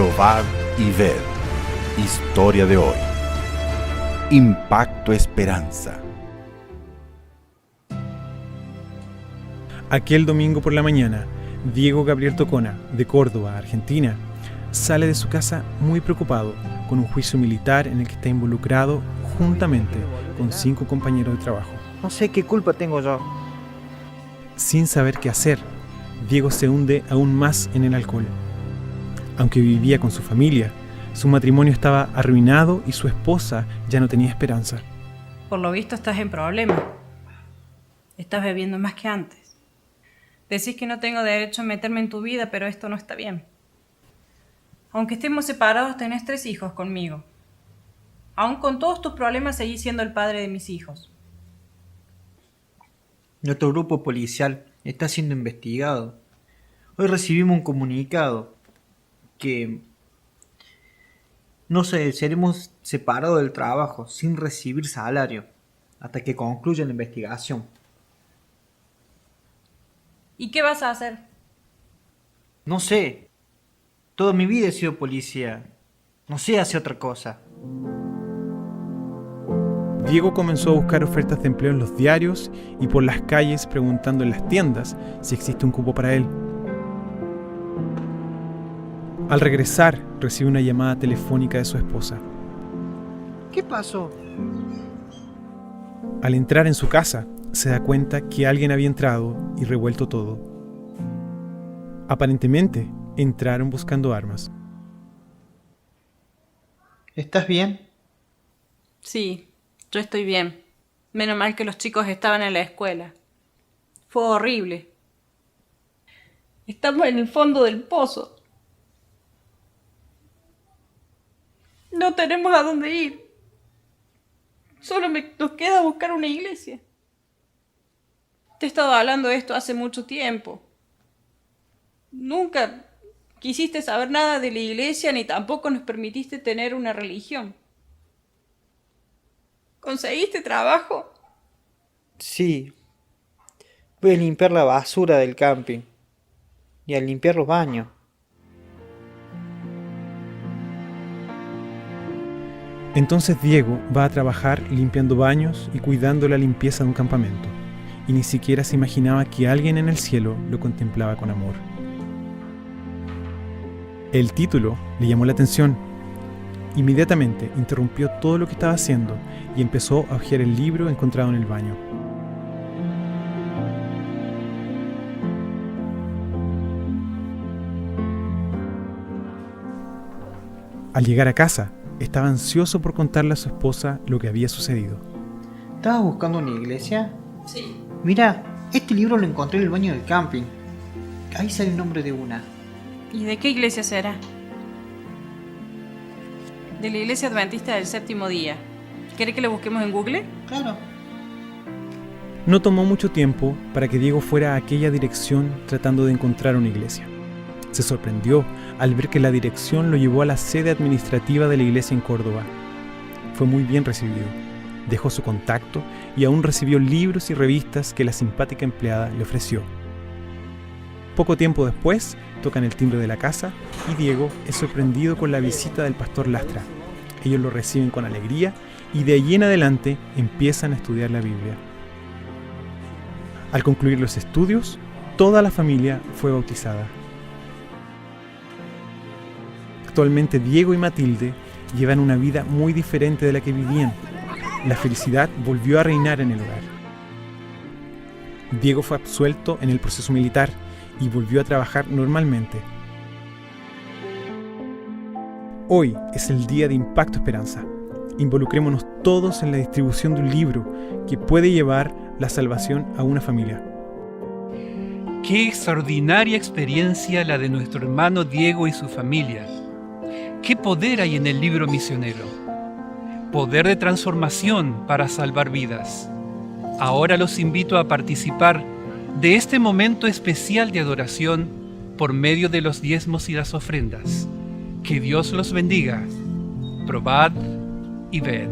Probad y ved. Historia de hoy. Impacto Esperanza. Aquel domingo por la mañana, Diego Gabriel Tocona, de Córdoba, Argentina, sale de su casa muy preocupado con un juicio militar en el que está involucrado juntamente con 5 compañeros de trabajo. No sé qué culpa tengo yo. Sin saber qué hacer, Diego se hunde aún más en el alcohol. Aunque vivía con su familia, su matrimonio estaba arruinado y su esposa ya no tenía esperanza. Por lo visto estás en problemas. Estás bebiendo más que antes. Decís que no tengo derecho a meterme en tu vida, pero esto no está bien. Aunque estemos separados, tenés 3 hijos conmigo. Aún con todos tus problemas, seguís siendo el padre de mis hijos. Nuestro grupo policial está siendo investigado. Hoy recibimos un comunicado que seremos separados del trabajo sin recibir salario hasta que concluya la investigación. ¿Y qué vas a hacer? No sé. Toda mi vida he sido policía. No sé hacer otra cosa. Diego comenzó a buscar ofertas de empleo en los diarios y por las calles preguntando en las tiendas si existe un cupo para él. Al regresar, recibe una llamada telefónica de su esposa. ¿Qué pasó? Al entrar en su casa, se da cuenta que alguien había entrado y revuelto todo. Aparentemente, entraron buscando armas. ¿Estás bien? Sí, yo estoy bien. Menos mal que los chicos estaban en la escuela. Fue horrible. Estamos en el fondo del pozo. No tenemos a dónde ir. Solo nos queda buscar una iglesia. Te he estado hablando de esto hace mucho tiempo. Nunca quisiste saber nada de la iglesia ni tampoco nos permitiste tener una religión. ¿Conseguiste trabajo? Sí. Voy a limpiar la basura del camping y a limpiar los baños. Entonces Diego va a trabajar limpiando baños y cuidando la limpieza de un campamento, y ni siquiera se imaginaba que alguien en el cielo lo contemplaba con amor. El título le llamó la atención. Inmediatamente interrumpió todo lo que estaba haciendo y empezó a hojear el libro encontrado en el baño. Al llegar a casa, estaba ansioso por contarle a su esposa lo que había sucedido. ¿Estabas buscando una iglesia? Sí. Mira, este libro lo encontré en el baño del camping. Ahí sale el nombre de una. ¿Y de qué iglesia será? De la Iglesia Adventista del Séptimo Día. ¿Quiere que lo busquemos en Google? Claro. No tomó mucho tiempo para que Diego fuera a aquella dirección tratando de encontrar una iglesia. Se sorprendió al ver que la dirección lo llevó a la sede administrativa de la iglesia en Córdoba. Fue muy bien recibido. Dejó su contacto y aún recibió libros y revistas que la simpática empleada le ofreció. Poco tiempo después, tocan el timbre de la casa y Diego es sorprendido con la visita del pastor Lastra. Ellos lo reciben con alegría y de allí en adelante empiezan a estudiar la Biblia. Al concluir los estudios, toda la familia fue bautizada. Actualmente Diego y Matilde llevan una vida muy diferente de la que vivían. La felicidad volvió a reinar en el hogar. Diego fue absuelto en el proceso militar y volvió a trabajar normalmente. Hoy es el día de Impacto Esperanza. Involucrémonos todos en la distribución de un libro que puede llevar la salvación a una familia. Qué extraordinaria experiencia la de nuestro hermano Diego y su familia. Qué poder hay en el libro misionero. Poder de transformación para salvar vidas. Ahora los invito a participar de este momento especial de adoración por medio de los diezmos y las ofrendas. Que Dios los bendiga. Probad y ved.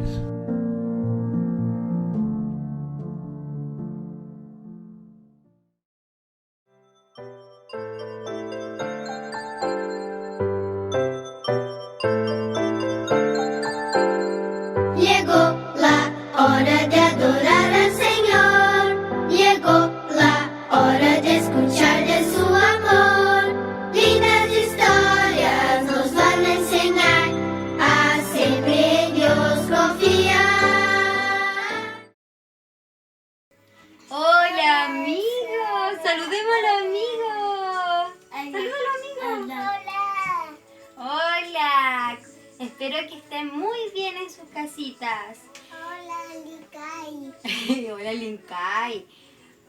Espero que estén muy bien en sus casitas. Hola, Likai. Hola, Linkay.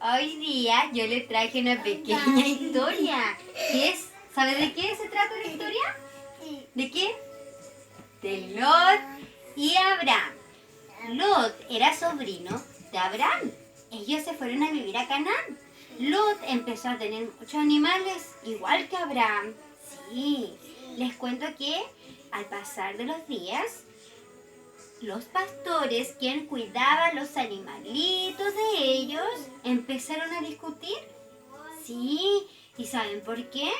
Hoy día yo le traje una pequeña historia. ¿Sabe de qué se trata la historia? Sí. ¿De qué? De Lot y Abraham. Lot era sobrino de Abraham. Ellos se fueron a vivir a Canaán. Lot empezó a tener muchos animales, igual que Abraham. Sí, les cuento que al pasar de los días, los pastores, quien cuidaba los animalitos de ellos, empezaron a discutir. Sí, ¿y saben por qué?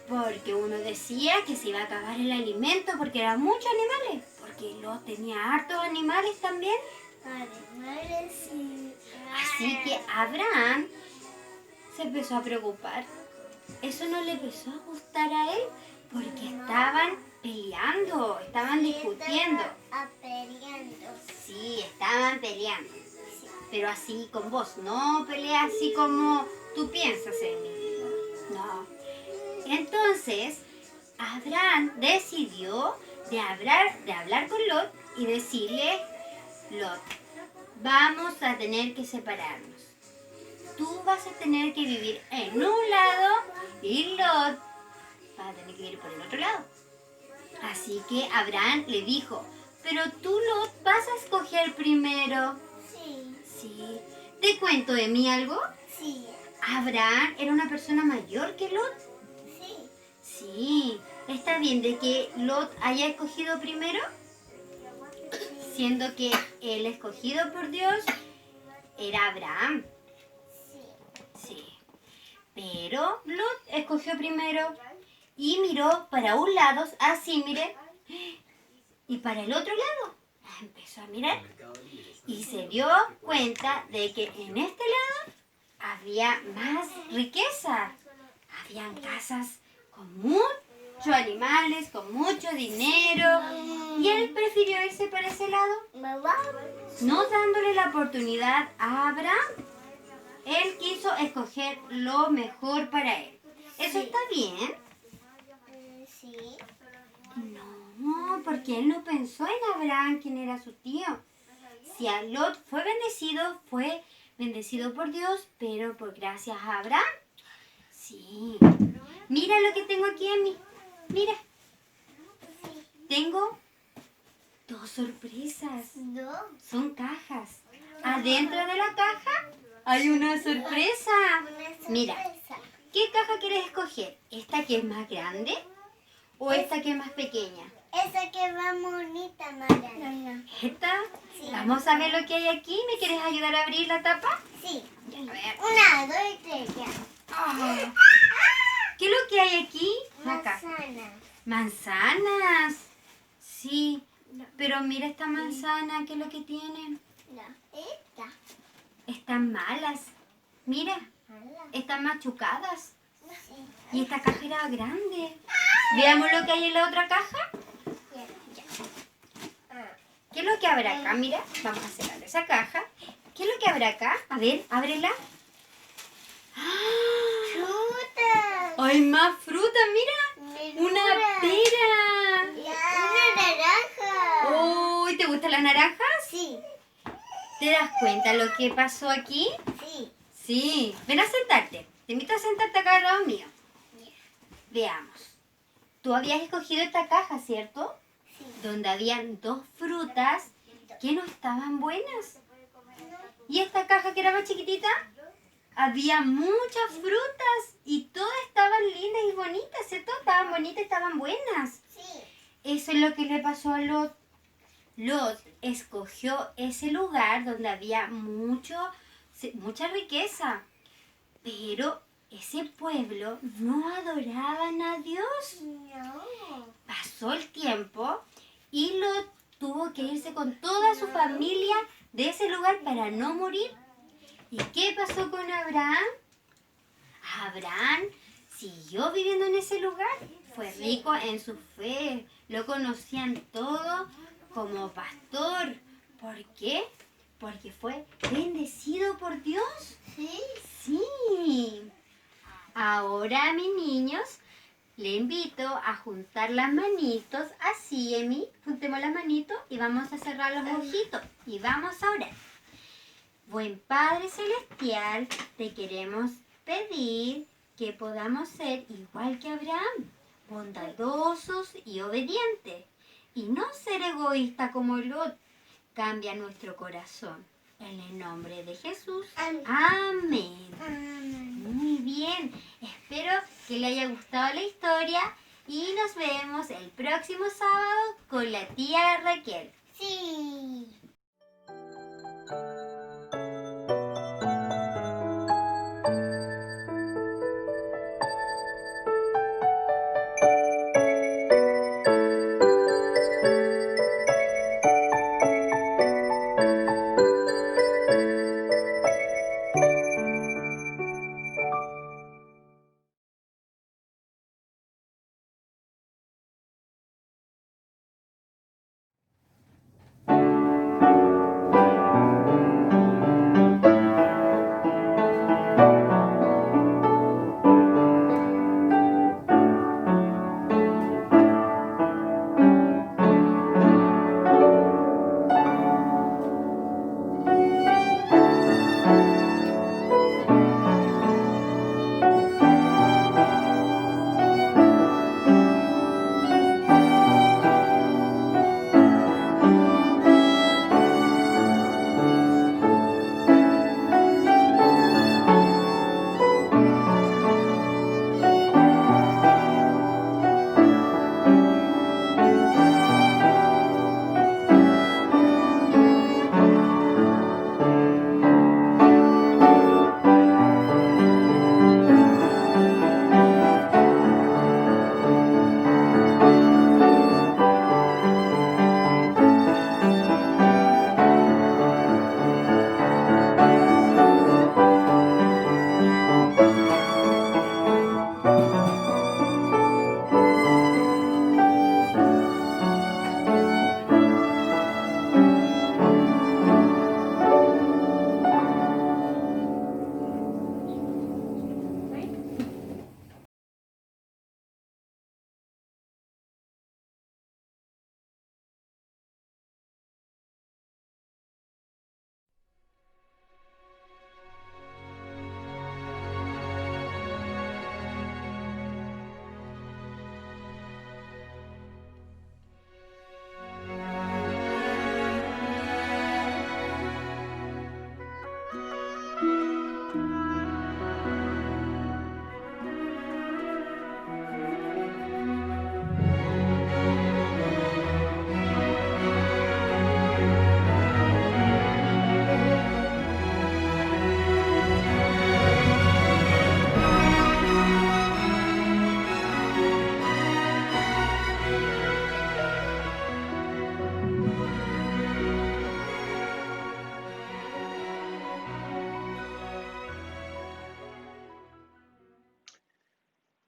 Porque uno decía que se iba a acabar el alimento porque eran muchos animales. Porque Lot tenía hartos animales también. Animales, sí. Así que Abraham se empezó a preocupar. Eso no le empezó a gustar a él porque estaban peleando, estaban discutiendo. Peleando. Sí, estaban peleando. Pero así con vos, no peleas así como tú piensas en mi vida. No. Entonces, Abraham decidió de hablar con Lot y decirle: Lot, vamos a tener que separarnos. Tú vas a tener que vivir en un lado y Lot va a tener que vivir por el otro lado. Así que Abraham le dijo: pero tú, Lot, vas a escoger primero. Sí. Sí. ¿Te cuento de mí algo? Sí. Abraham era una persona mayor que Lot. Sí. Sí. ¿Está bien de que Lot haya escogido primero? Siendo que el escogido por Dios era Abraham. Sí. Pero Lot escogió primero y miró para un lado, así, mire, y para el otro lado. Empezó a mirar y se dio cuenta de que en este lado había más riqueza. Habían casas con muchos animales, con mucho dinero. Y él prefirió irse para ese lado, no dándole la oportunidad a Abraham. Él quiso escoger lo mejor para él. ¿Eso está bien? Sí. No, porque él no pensó en Abraham, quien era su tío. Si a Lot fue bendecido por Dios, pero por gracias a Abraham. Sí. Mira lo que tengo aquí en mí. Mira. Tengo 2 sorpresas. No. Son cajas. Adentro de la caja hay una sorpresa. Mira, ¿qué caja quieres escoger? ¿Esta que es más grande o esta que es más pequeña? Esa que va bonita, Mariana. ¿Esta? Sí. Vamos a ver lo que hay aquí. ¿Me quieres ayudar a abrir la tapa? Sí. A ver. 1, 2 y 3, ya. Ah. ¿Qué es lo que hay aquí? Acá. Manzana. Manzanas. Sí. Pero mira esta manzana, ¿qué es lo que tiene? No. Esta. Están malas. Mira, están machucadas. Y esta caja era grande. Veamos lo que hay en la otra caja. ¿Qué es lo que habrá acá? Mira, vamos a cerrar esa caja. ¿Qué es lo que habrá acá? A ver, ábrela. ¡Ah! Fruta. ¡Hay más fruta! ¡Mira! ¡Una pera! Una naranja. ¡Uy! ¿Te gustan las naranjas? Sí. ¿Te das cuenta lo que pasó aquí? Sí. Sí. Ven a sentarte. Te invito a sentarte acá al lado mío. Veamos. Tú habías escogido esta caja, ¿cierto? Sí. Donde habían 2 frutas que no estaban buenas. Y esta caja que era más chiquitita, había muchas frutas y todas estaban lindas y bonitas, ¿cierto? Estaban bonitas, estaban buenas. Sí. Eso es lo que le pasó a Lot. Lot escogió ese lugar donde había mucha riqueza, pero ese pueblo no adoraban a Dios. No. Pasó el tiempo y Lot tuvo que irse con toda su familia de ese lugar para no morir. ¿Y qué pasó con Abraham? Abraham siguió viviendo en ese lugar. Fue rico en su fe. Lo conocían todo como pastor. ¿Por qué? Porque fue bendecido por Dios. Sí. Sí. Ahora, mis niños, Le invito a juntar las manitos, así, Emi. Juntemos las manitos y vamos a cerrar los ojitos y vamos a orar. Buen Padre Celestial, te queremos pedir que podamos ser igual que Abraham, bondadosos y obedientes, y no ser egoístas como Lot. Cambia nuestro corazón. En el nombre de Jesús. Amén. Muy bien. Espero que le haya gustado la historia y nos vemos el próximo sábado con la tía Raquel. Sí.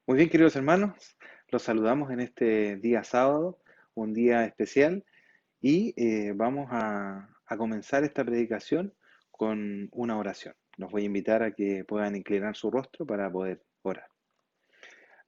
Muy bien, queridos hermanos, los saludamos en este día sábado, un día especial, y vamos a comenzar esta predicación con una oración. Los voy a invitar a que puedan inclinar su rostro para poder orar.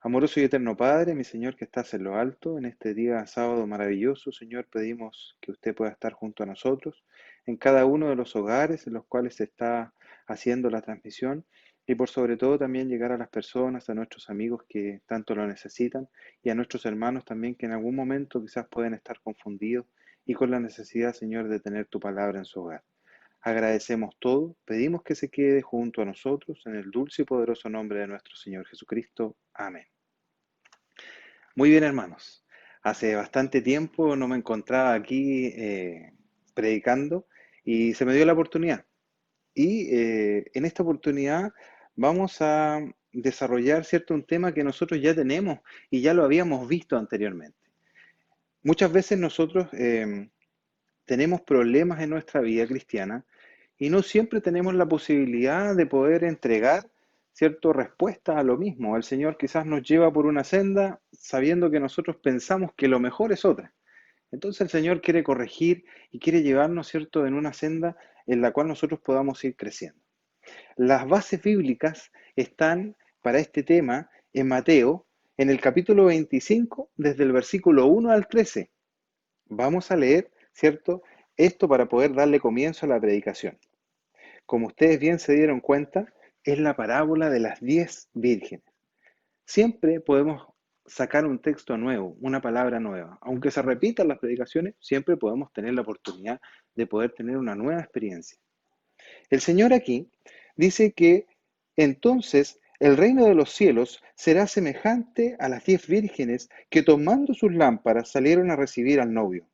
Amoroso y eterno Padre, mi Señor que estás en lo alto, en este día sábado maravilloso, Señor, pedimos que usted pueda estar junto a nosotros en cada uno de los hogares en los cuales se está haciendo la transmisión y por sobre todo también llegar a las personas, a nuestros amigos que tanto lo necesitan y a nuestros hermanos también que en algún momento quizás pueden estar confundidos y con la necesidad, Señor, de tener tu palabra en su hogar. Agradecemos todo, pedimos que se quede junto a nosotros en el dulce y poderoso nombre de nuestro Señor Jesucristo. Amén. Muy bien, hermanos. Hace bastante tiempo no me encontraba aquí predicando y se me dio la oportunidad. Y en esta oportunidad vamos a desarrollar, ¿cierto?, un tema que nosotros ya tenemos y ya lo habíamos visto anteriormente. Muchas veces nosotros tenemos problemas en nuestra vida cristiana y no siempre tenemos la posibilidad de poder entregar, ¿cierto?, respuestas a lo mismo. El Señor quizás nos lleva por una senda sabiendo que nosotros pensamos que lo mejor es otra. Entonces el Señor quiere corregir y quiere llevarnos, ¿cierto?, en una senda en la cual nosotros podamos ir creciendo. Las bases bíblicas están para este tema en Mateo, en el capítulo 25, desde el versículo 1 al 13. Vamos a leer, ¿cierto? Esto para poder darle comienzo a la predicación. Como ustedes bien se dieron cuenta, es la parábola de las 10 vírgenes. Siempre podemos sacar un texto nuevo, una palabra nueva. Aunque se repitan las predicaciones, siempre podemos tener la oportunidad de poder tener una nueva experiencia. El Señor aquí dice que entonces el reino de los cielos será semejante a las 10 vírgenes que tomando sus lámparas salieron a recibir al novio.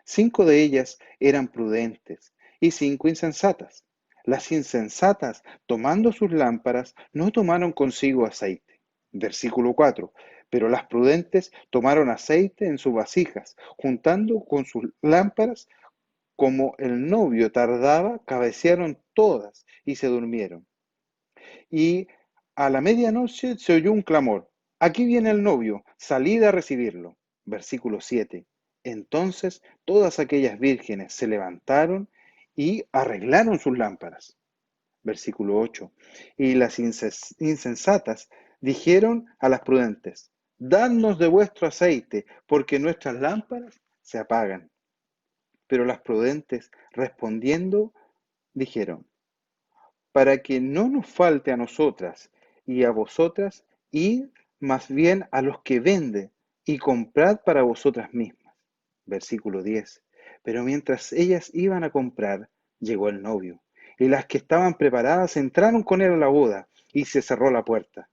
5 de ellas eran prudentes y 5 insensatas. Las insensatas, tomando sus lámparas, no tomaron consigo aceite. Versículo 4. Pero las prudentes tomaron aceite en sus vasijas, juntando con sus lámparas. Como el novio tardaba, cabecearon todas y se durmieron. Y a la medianoche se oyó un clamor: aquí viene el novio, salid a recibirlo. Versículo 7. Entonces todas aquellas vírgenes se levantaron y arreglaron sus lámparas. Versículo 8. Y las insensatas dijeron a las prudentes: dadnos de vuestro aceite, porque nuestras lámparas se apagan. Pero las prudentes, respondiendo, dijeron: para que no nos falte a nosotras y a vosotras, id más bien a los que venden y comprad para vosotras mismas. Versículo 10. Pero mientras ellas iban a comprar, llegó el novio, y las que estaban preparadas entraron con él a la boda, y se cerró la puerta.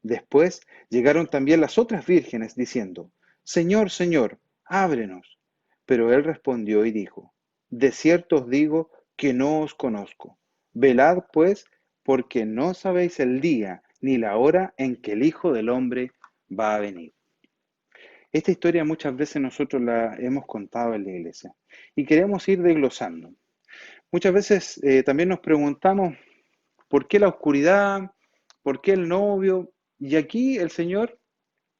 Después llegaron también las otras vírgenes, diciendo: Señor, Señor, ábrenos. Pero él respondió y dijo: de cierto os digo que no os conozco. Velad pues, porque no sabéis el día ni la hora en que el Hijo del Hombre va a venir. Esta historia muchas veces nosotros la hemos contado en la iglesia y queremos ir desglosando. Muchas veces también nos preguntamos por qué la oscuridad, por qué el novio, y aquí el Señor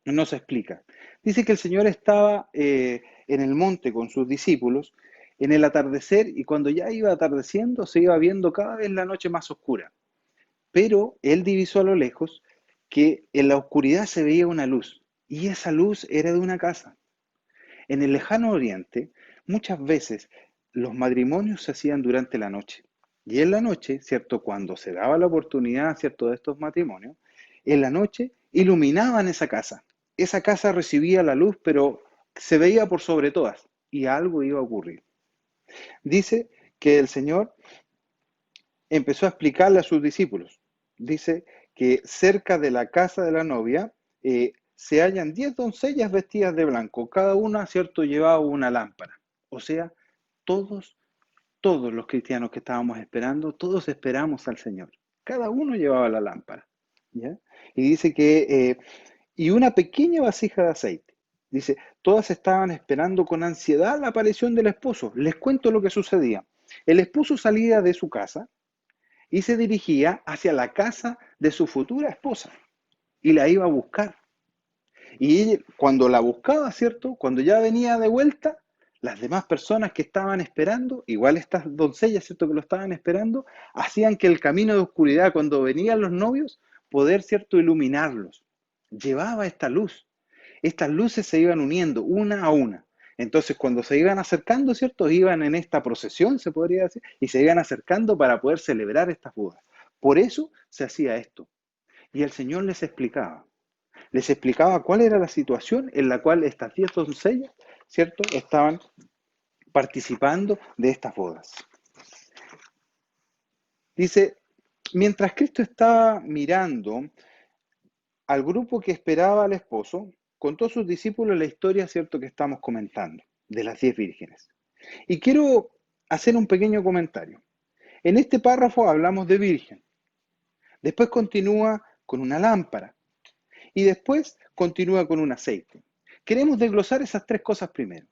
nos explica. Dice que el Señor estaba en el monte con sus discípulos en el atardecer, y cuando ya iba atardeciendo se iba viendo cada vez la noche más oscura. Pero él divisó a lo lejos que en la oscuridad se veía una luz, y esa luz era de una casa. En el lejano oriente, muchas veces los matrimonios se hacían durante la noche. Y en la noche, ¿cierto? Cuando se daba la oportunidad, ¿cierto?, de estos matrimonios, en la noche iluminaban esa casa. Esa casa recibía la luz, pero se veía por sobre todas, y algo iba a ocurrir. Dice que el Señor empezó a explicarle a sus discípulos. Dice que cerca de la casa de la novia se hallan 10 doncellas vestidas de blanco. Cada una, ¿cierto?, llevaba una lámpara. O sea, todos los cristianos que estábamos esperando, todos esperamos al Señor. Cada uno llevaba la lámpara, ¿ya? Y dice que, y una pequeña vasija de aceite. Dice, todas estaban esperando con ansiedad la aparición del esposo. Les cuento lo que sucedía. El esposo salía de su casa y se dirigía hacia la casa de su futura esposa y la iba a buscar. Y ella, cuando la buscaba, ¿cierto?, cuando ya venía de vuelta, las demás personas que estaban esperando, igual estas doncellas, ¿cierto?, que lo estaban esperando, hacían que el camino de oscuridad, cuando venían los novios, poder, ¿cierto?, iluminarlos. Llevaba esta luz. Estas luces se iban uniendo una a una. Entonces, cuando se iban acercando, ¿cierto?, iban en esta procesión, se podría decir, y se iban acercando para poder celebrar estas bodas. Por eso se hacía esto. Y el Señor les explicaba cuál era la situación en la cual estas 10 doncellas, ¿cierto?, estaban participando de estas bodas. Dice, mientras Cristo estaba mirando al grupo que esperaba al esposo, contó a sus discípulos la historia, ¿cierto?, que estamos comentando, de las 10 vírgenes. Y quiero hacer un pequeño comentario. En este párrafo hablamos de virgen. Después continúa con una lámpara. Y después continúa con un aceite. Queremos desglosar esas tres cosas primero.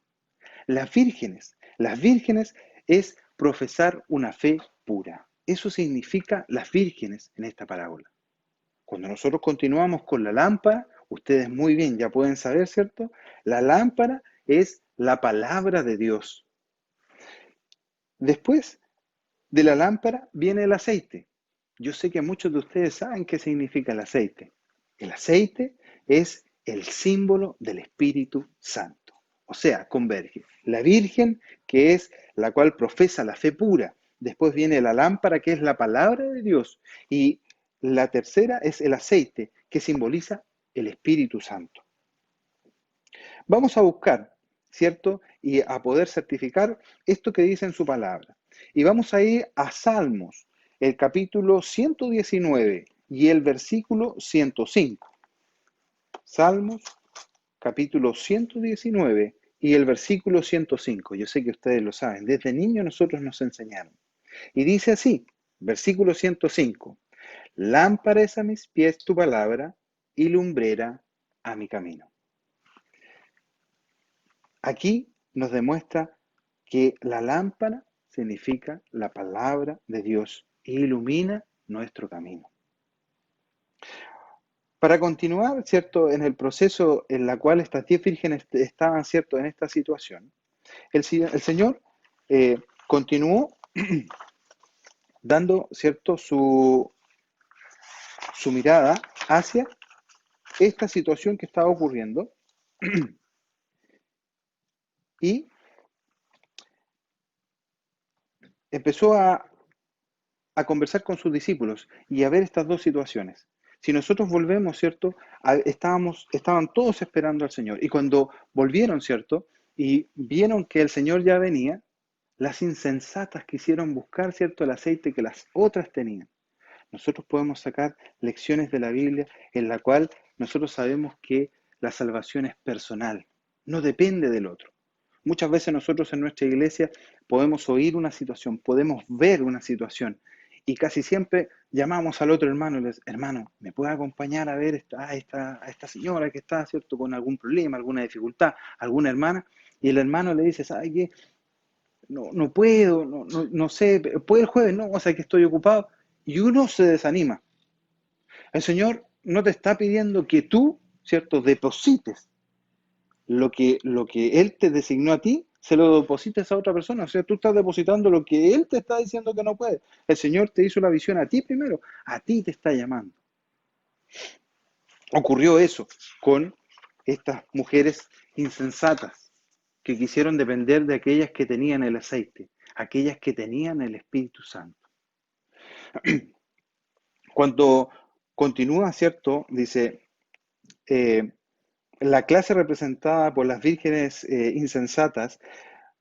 Las vírgenes es profesar una fe pura. Eso significa las vírgenes en esta parábola. Cuando nosotros continuamos con la lámpara, ustedes muy bien ya pueden saber, ¿cierto? La lámpara es la palabra de Dios. Después de la lámpara viene el aceite. Yo sé que muchos de ustedes saben qué significa el aceite. El aceite es el símbolo del Espíritu Santo. O sea, converge la Virgen, que es la cual profesa la fe pura. Después viene la lámpara, que es la palabra de Dios. Y la tercera es el aceite, que simboliza el Espíritu Santo. Vamos a buscar, ¿cierto? Y a poder certificar esto que dice en su palabra. Y vamos a ir a Salmos, el capítulo 119 y el versículo 105. Salmos, capítulo 119 y el versículo 105. Yo sé que ustedes lo saben, desde niños nosotros nos enseñaron. Y dice así, versículo 105. Lámpara es a mis pies tu palabra y lumbrera a mi camino. Aquí nos demuestra que la lámpara significa la palabra de Dios y ilumina nuestro camino. Para continuar, ¿cierto?, en el proceso en la cual estas 10 vírgenes estaban, ¿cierto?, en esta situación, el Señor continuó dando, ¿cierto?, su mirada hacia esta situación que estaba ocurriendo y empezó a conversar con sus discípulos y a ver estas dos situaciones. Si nosotros volvemos, ¿cierto? Estaban todos esperando al Señor. Y cuando volvieron, ¿cierto? Y vieron que el Señor ya venía, las insensatas quisieron buscar, ¿cierto?, el aceite que las otras tenían. Nosotros podemos sacar lecciones de la Biblia en la cual nosotros sabemos que la salvación es personal, no depende del otro. Muchas veces nosotros en nuestra iglesia podemos oír una situación, podemos ver una situación y casi siempre llamamos al otro hermano y le decimos, hermano, ¿me puede acompañar a ver a esta señora que está, ¿cierto?, con algún problema, alguna dificultad, alguna hermana? Y el hermano le dice, ¿sabe qué? No puedo, no sé, ¿puede el jueves? No, o sea que estoy ocupado. Y uno se desanima. El Señor no te está pidiendo que tú, ¿cierto?, deposites lo que Él te designó a ti, se lo deposites a otra persona. O sea, tú estás depositando lo que Él te está diciendo que no puede. El Señor te hizo la visión a ti primero, a ti te está llamando. Ocurrió eso con estas mujeres insensatas que quisieron depender de aquellas que tenían el aceite, aquellas que tenían el Espíritu Santo. Cuando continúa, ¿cierto? Dice, la clase representada por las vírgenes insensatas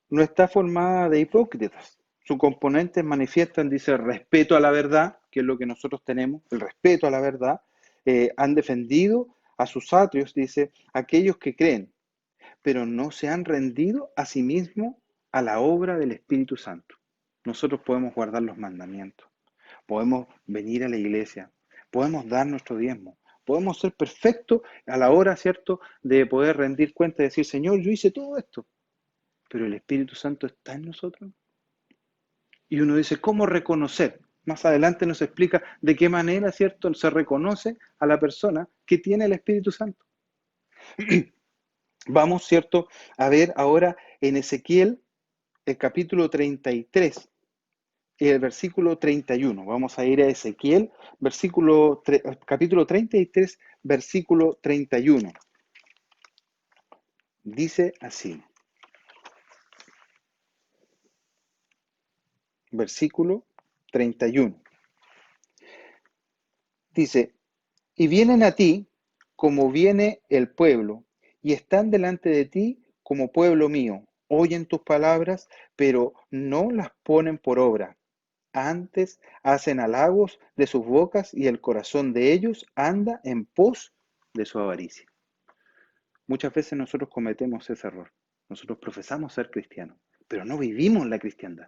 no está formada de hipócritas. Sus componentes manifiestan, dice, respeto a la verdad, que es lo que nosotros tenemos, el respeto a la verdad. Han defendido a sus atrios, dice, aquellos que creen, pero no se han rendido a sí mismos a la obra del Espíritu Santo. Nosotros podemos guardar los mandamientos, podemos venir a la iglesia, podemos dar nuestro diezmo, podemos ser perfectos a la hora, ¿cierto?, de poder rendir cuenta y decir, Señor, yo hice todo esto, pero el Espíritu Santo está en nosotros. Y uno dice, ¿cómo reconocer? Más adelante nos explica de qué manera, ¿cierto?, se reconoce a la persona que tiene el Espíritu Santo. Vamos, ¿cierto?, a ver ahora en Ezequiel, el capítulo 33, y el versículo 31. Vamos a ir a Ezequiel, capítulo 33, versículo 31. Dice así. Versículo 31. Dice, y vienen a ti como viene el pueblo, y están delante de ti como pueblo mío. Oyen tus palabras, pero no las ponen por obra. Antes hacen halagos de sus bocas y el corazón de ellos anda en pos de su avaricia. Muchas veces nosotros cometemos ese error. Nosotros profesamos ser cristianos, pero no vivimos la cristiandad.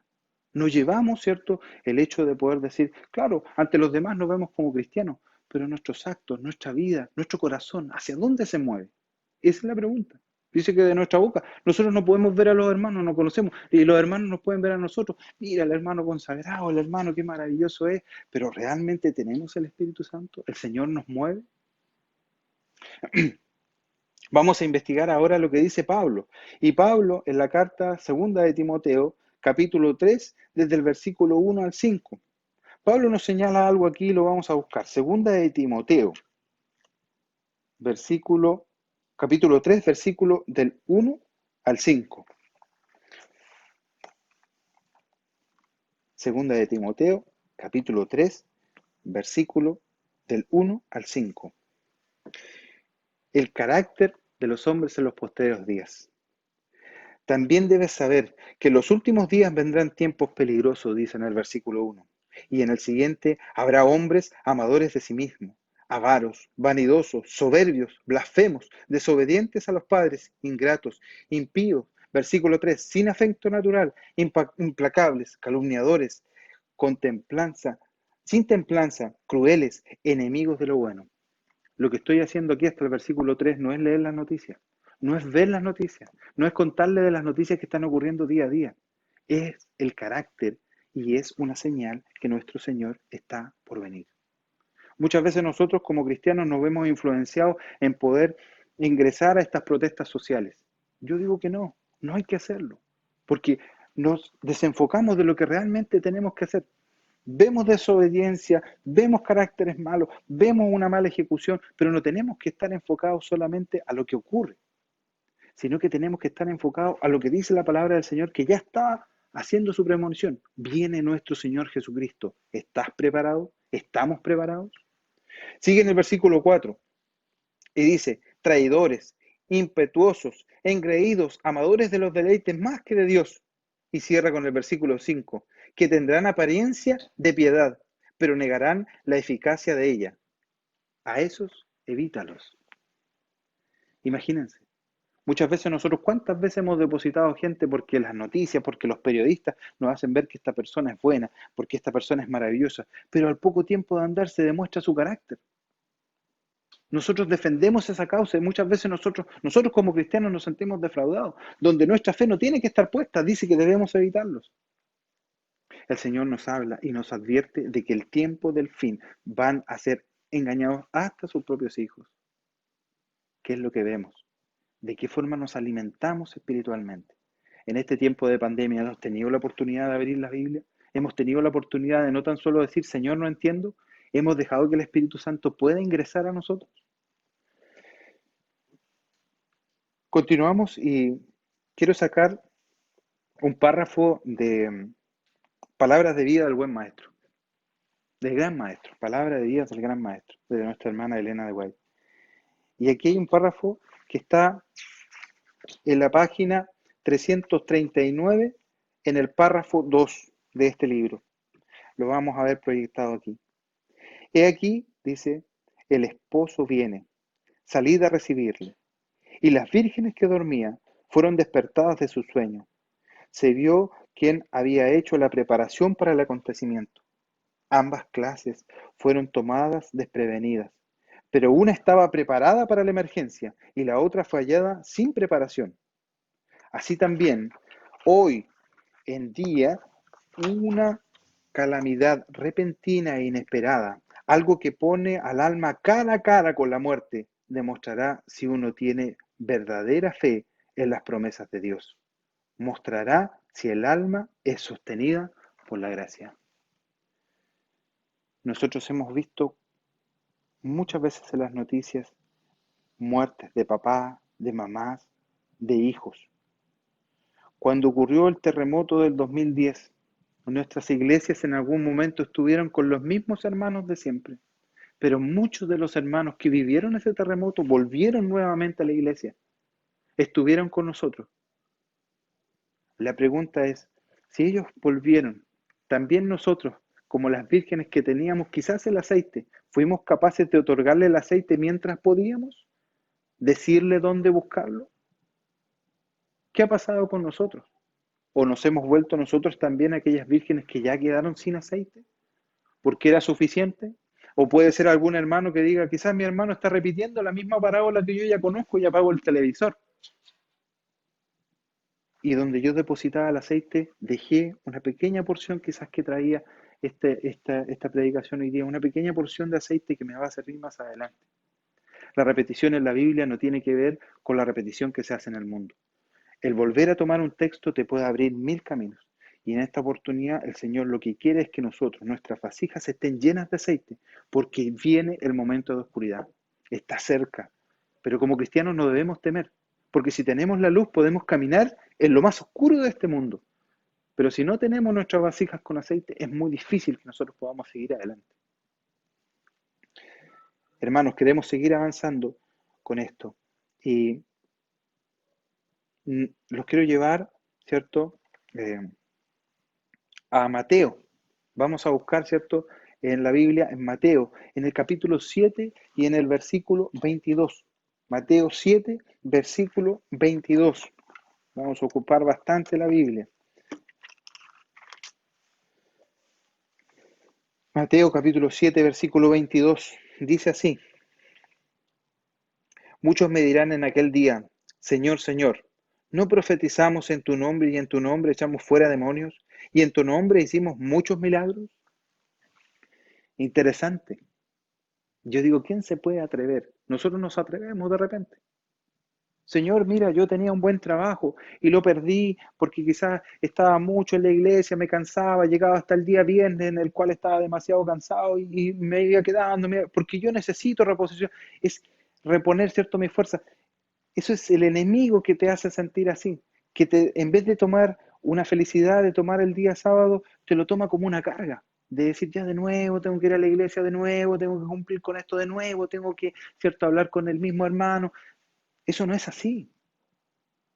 No llevamos, ¿cierto?, el hecho de poder decir, claro, ante los demás nos vemos como cristianos, pero nuestros actos, nuestra vida, nuestro corazón, ¿hacia dónde se mueve? Esa es la pregunta. Dice que de nuestra boca, nosotros no podemos ver a los hermanos, no conocemos, y los hermanos nos pueden ver a nosotros. Mira, el hermano consagrado, el hermano, qué maravilloso es, pero ¿realmente tenemos el Espíritu Santo? ¿El Señor nos mueve? Vamos a investigar ahora lo que dice Pablo. Y Pablo, en la carta segunda de Timoteo, capítulo 3, desde el versículo 1 al 5. Pablo nos señala algo aquí y lo vamos a buscar. Segunda de Timoteo, capítulo 3, versículo del 1 al 5. Segunda de Timoteo, capítulo 3, versículo del 1 al 5. El carácter de los hombres en los postreros días. También debes saber que en los últimos días vendrán tiempos peligrosos, dice en el versículo 1. Y en el siguiente habrá hombres amadores de sí mismos, avaros, vanidosos, soberbios, blasfemos, desobedientes a los padres, ingratos, impíos. Versículo 3, sin afecto natural, implacables, calumniadores, con templanza, sin templanza, crueles, enemigos de lo bueno. Lo que estoy haciendo aquí hasta el versículo 3 no es leer las noticias, no es ver las noticias, no es contarle de las noticias que están ocurriendo día a día. Es el carácter y es una señal que nuestro Señor está por venir. Muchas veces nosotros como cristianos nos vemos influenciados en poder ingresar a estas protestas sociales. Yo digo que no, no hay que hacerlo, porque nos desenfocamos de lo que realmente tenemos que hacer. Vemos desobediencia, vemos caracteres malos, vemos una mala ejecución, pero no tenemos que estar enfocados solamente a lo que ocurre, sino que tenemos que estar enfocados a lo que dice la palabra del Señor, que ya está haciendo su premonición. Viene nuestro Señor Jesucristo. ¿Estás preparado? ¿Estamos preparados? Sigue en el versículo 4 y dice, traidores, impetuosos, engreídos, amadores de los deleites más que de Dios. Y cierra con el versículo 5, que tendrán apariencia de piedad, pero negarán la eficacia de ella. A esos, evítalos. Imagínense. Muchas veces nosotros, ¿cuántas veces hemos depositado gente porque las noticias, porque los periodistas nos hacen ver que esta persona es buena, porque esta persona es maravillosa, pero al poco tiempo de andar se demuestra su carácter? Nosotros defendemos esa causa y muchas veces nosotros como cristianos nos sentimos defraudados, donde nuestra fe no tiene que estar puesta, dice que debemos evitarlos. El Señor nos habla y nos advierte de que el tiempo del fin van a ser engañados hasta sus propios hijos. ¿Qué es lo que vemos? ¿De qué forma nos alimentamos espiritualmente? En este tiempo de pandemia hemos tenido la oportunidad de abrir la Biblia, hemos tenido la oportunidad de no tan solo decir, Señor, no entiendo, hemos dejado que el Espíritu Santo pueda ingresar a nosotros. Continuamos y quiero sacar un párrafo de palabras de vida del buen maestro, del gran maestro, palabra de vida del gran maestro, de nuestra hermana Elena de White. Y aquí hay un párrafo que está en la página 339, en el párrafo 2 de este libro. Lo vamos a ver proyectado aquí. He aquí, dice, el esposo viene, salid a recibirle. Y las vírgenes que dormían fueron despertadas de su sueño. Se vio quién había hecho la preparación para el acontecimiento. Ambas clases fueron tomadas desprevenidas, pero una estaba preparada para la emergencia y la otra fue hallada sin preparación. Así también, hoy en día, una calamidad repentina e inesperada, algo que pone al alma cara a cara con la muerte, demostrará si uno tiene verdadera fe en las promesas de Dios. Mostrará si el alma es sostenida por la gracia. Nosotros hemos visto muchas veces en las noticias muertes de papá, de mamás, de hijos. Cuando ocurrió el terremoto del 2010, nuestras iglesias en algún momento estuvieron con los mismos hermanos de siempre, pero muchos de los hermanos que vivieron ese terremoto volvieron nuevamente a la iglesia, estuvieron con nosotros. La pregunta es, si ellos volvieron, también nosotros, como las vírgenes que teníamos quizás el aceite, ¿fuimos capaces de otorgarle el aceite mientras podíamos? ¿Decirle dónde buscarlo? ¿Qué ha pasado con nosotros? ¿O nos hemos vuelto nosotros también aquellas vírgenes que ya quedaron sin aceite? ¿Porque era suficiente? O puede ser algún hermano que diga, quizás mi hermano está repitiendo la misma parábola que yo ya conozco y apago el televisor. Y donde yo depositaba el aceite, dejé una pequeña porción quizás que traía esta predicación hoy día, una pequeña porción de aceite que me va a servir más adelante. La repetición en la Biblia no tiene que ver con la repetición que se hace en el mundo. El volver a tomar un texto te puede abrir 1000 caminos. Y en esta oportunidad el Señor lo que quiere es que nosotros, nuestras vasijas estén llenas de aceite, porque viene el momento de oscuridad. Está cerca. Pero como cristianos no debemos temer, porque si tenemos la luz podemos caminar en lo más oscuro de este mundo. Pero si no tenemos nuestras vasijas con aceite, es muy difícil que nosotros podamos seguir adelante. Hermanos, queremos seguir avanzando con esto. Y los quiero llevar, ¿cierto? A Mateo. Vamos a buscar, ¿cierto? En la Biblia, en Mateo, en el capítulo 7 y en el versículo 22. Mateo 7, versículo 22. Vamos a ocupar bastante la Biblia. Mateo capítulo 7, versículo 22. Dice así: Muchos me dirán en aquel día, Señor, Señor, ¿no profetizamos en tu nombre y en tu nombre echamos fuera demonios y en tu nombre hicimos muchos milagros? Interesante. Yo digo, ¿quién se puede atrever? Nosotros nos atrevemos de repente. Señor, mira, yo tenía un buen trabajo y lo perdí porque quizás estaba mucho en la iglesia, me cansaba, llegaba hasta el día viernes en el cual estaba demasiado cansado y me iba quedando, porque yo necesito reposición. Es reponer, ¿cierto?, mi fuerza. Eso es el enemigo que te hace sentir así, que en vez de tomar una felicidad, de tomar el día sábado, te lo toma como una carga, de decir ya de nuevo, tengo que ir a la iglesia de nuevo, tengo que cumplir con esto de nuevo, tengo que, ¿cierto?, hablar con el mismo hermano. Eso no es así,